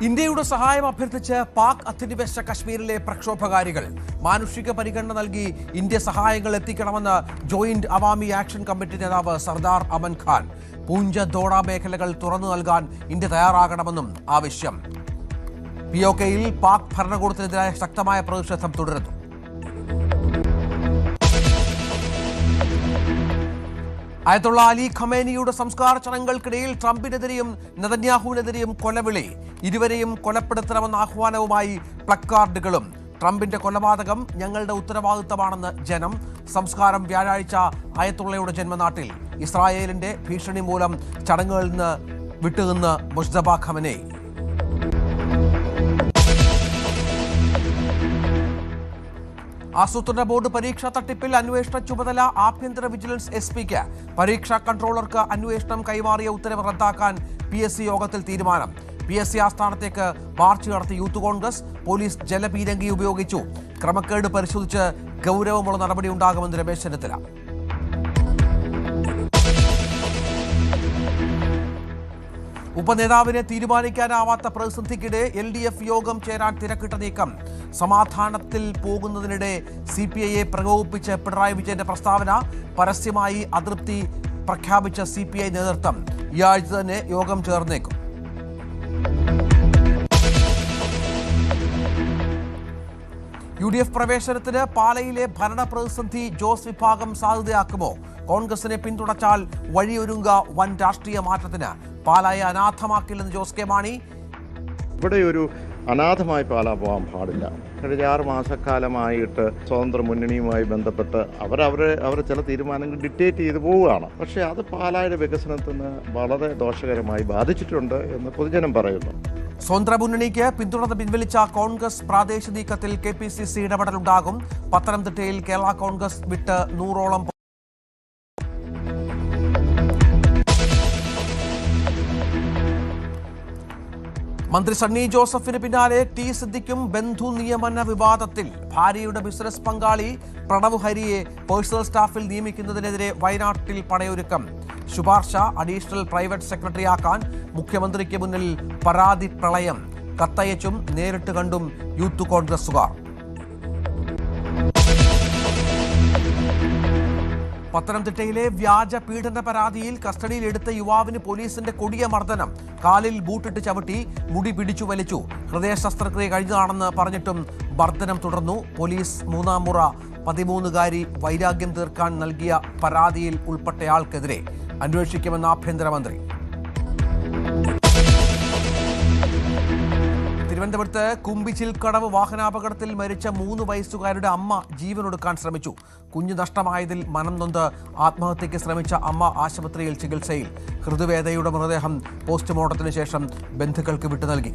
ഇന്ത്യയുടെ സഹായം അഭ്യർത്ഥിച്ച് പാക് അധിനിവേശ കശ്മീരിലെ പ്രക്ഷോഭകാരികൾ. മാനുഷിക പരിഗണന നൽകി ഇന്ത്യ സഹായങ്ങൾ എത്തിക്കണമെന്ന് ജോയിന്റ് അവാമി ആക്ഷൻ കമ്മിറ്റി നേതാവ് സർദാർ അമൻ ഖാൻ. പൂഞ്ച് ദോഡ മേഖലകൾ തുറന്നു നൽകാൻ ഇന്ത്യ തയ്യാറാകണമെന്നും ആവശ്യം. POKയിൽ പാക് ഭരണകൂടത്തിനെതിരായ ശക്തമായ പ്രതിഷേധം തുടരുന്നു. അയത്തുള്ള അലി ഖമേനിയുടെ സംസ്കാര ചടങ്ങുകൾക്കിടയിൽ ട്രംപിനെതിരെയും നെതന്യാഹുവിനെതിരെയും കൊലവിളി. ഇരുവരെയും കൊലപ്പെടുത്തണമെന്ന ആഹ്വാനവുമായി പ്ലക്കാർഡുകളും. ട്രംപിന്റെ കൊലപാതകം ഞങ്ങളുടെ ഉത്തരവാദിത്തമാണെന്ന് ജനം. സംസ്കാരം വ്യാഴാഴ്ച അയത്തുള്ളയുടെ ജന്മനാട്ടിൽ. ഇസ്രായേലിന്റെ ഭീഷണി മൂലം ചടങ്ങുകളിൽ നിന്ന് വിട്ടുനിന്ന് മുസ്തഫ ഖമനേയി. ആസൂത്രണ ബോർഡ് പരീക്ഷാ തട്ടിപ്പിൽ അന്വേഷണ ചുമതല ആഭ്യന്തര വിജിലൻസ് SP-ക്ക്. പരീക്ഷാ കൺട്രോളർക്ക് അന്വേഷണം കൈമാറിയ ഉത്തരവ് റദ്ദാക്കാൻ PSC യോഗത്തിൽ തീരുമാനം. PSC ആസ്ഥാനത്തേക്ക് മാർച്ച് നടത്തി യൂത്ത് കോൺഗ്രസ്. പോലീസ് ജലപീരങ്കി ഉപയോഗിച്ചു. ക്രമക്കേട് പരിശോധിച്ച് ഗൗരവമുള്ള നടപടി ഉണ്ടാകുമെന്ന് രമേശ് ചെന്നിത്തല. ഉപനേതാവിനെ തീരുമാനിക്കാനാവാത്ത പ്രതിസന്ധിക്കിടെ LDF യോഗം ചേരാൻ തിരക്കിട്ട നീക്കം. സമാധാനത്തിൽ പോകുന്നതിനിടെ CPIയെ പ്രകോപിപ്പിച്ച് പിണറായി വിജയന്റെ പ്രസ്താവന. പരസ്യമായി അതൃപ്തി പ്രഖ്യാപിച്ച CPI നേതൃത്വം. ഈ ആഴ്ച തന്നെ യോഗം ചേർന്നേക്കും. UDF പ്രവേശനത്തിന് പാലയിലെ ഭരണ പ്രതിസന്ധി ജോസ് വിഭാഗം സാധ്യതയാക്കുമോ? കോൺഗ്രസിനെ പിന്തുണച്ചാൽ വഴിയൊരുങ്ങുക വൻ രാഷ്ട്രീയ മാറ്റത്തിന്. പാലായെ അനാഥമാക്കില്ലെന്ന് ജോസ് കെ മാണി. ഇവിടെ ഒരു അനാഥമായി പാലാ പോകാൻ പാടില്ല. കഴിഞ്ഞ 6 മാസക്കാലമായിട്ട് സ്വതന്ത്ര മുന്നണിയുമായി ബന്ധപ്പെട്ട് അവരെ ചില തീരുമാനങ്ങൾ ഡിക്റ്റേറ്റ് ചെയ്ത് പോവുകയാണ്. പക്ഷേ അത് പാലായുടെ വികസനത്തിന് വളരെ ദോഷകരമായി ബാധിച്ചിട്ടുണ്ട് എന്ന് പൊതുജനം പറയുന്നു. സ്വതന്ത്ര മുന്നണിക്ക് പിന്തുണ പിൻവലിച്ച കോൺഗ്രസ് പ്രാദേശിക നീക്കത്തിൽ KPCC ഇടപെടലുണ്ടാകും. പത്തനംതിട്ടയിൽ കേരള കോൺഗ്രസ് വിട്ട് 100ഓളം മന്ത്രി സണ്ണി ജോസഫിന് പിന്നാലെ T സിദ്ദിഖും ബന്ധു നിയമന വിവാദത്തിൽ. ഭാര്യയുടെ ബിസിനസ് പങ്കാളി പ്രണവ് ഹരിയെ പേഴ്സണൽ സ്റ്റാഫിൽ നിയമിക്കുന്നതിനെതിരെ വയനാട്ടിൽ പടയൊരുക്കം. ശുപാർശ അഡീഷണൽ പ്രൈവറ്റ് സെക്രട്ടറിയാക്കാൻ മുഖ്യമന്ത്രിക്ക് മുന്നിൽ പരാതി പ്രളയം. കത്തയച്ചും നേരിട്ട് കണ്ടും യൂത്ത് കോൺഗ്രസുകാർ. പത്തനംതിട്ടയിലെ വ്യാജ പീഡന പരാതിയിൽ കസ്റ്റഡിയിലെടുത്ത യുവാവിന് പോലീസിന്റെ കൊടിയ മർദ്ദനം. കാലിൽ ബൂട്ടിട്ട് ചവിട്ടി, മുടി പിടിച്ചു വലിച്ചു. ഹൃദയ ശസ്ത്രക്രിയ കഴിഞ്ഞതാണെന്ന് പറഞ്ഞിട്ടും മർദ്ദനം തുടർന്നു. പോലീസ് 3-ാം മുറ 13-കാരി വൈരാഗ്യം തീർക്കാൻ നൽകിയ പരാതിയിൽ ഉൾപ്പെട്ടയാൾക്കെതിരെ അന്വേഷിക്കുമെന്ന് ആഭ്യന്തരമന്ത്രി. തിരുവനന്തപുരത്ത് കുമ്പിച്ചിൽക്കടവ് വാഹനാപകടത്തിൽ മരിച്ച 3 വയസ്സുകാരുടെ അമ്മ ജീവനൊടുക്കാൻ ശ്രമിച്ചു. കുഞ്ഞു നഷ്ടമായതിൽ മനം നൊന്ത് ആത്മഹത്യയ്ക്ക് ശ്രമിച്ച അമ്മ ആശുപത്രിയിൽ ചികിത്സയിൽ. ഹൃദയവേദയുടെ മൃതദേഹം പോസ്റ്റ്മോർട്ടത്തിന് ശേഷം ബന്ധുക്കൾക്ക് വിട്ടു നൽകി.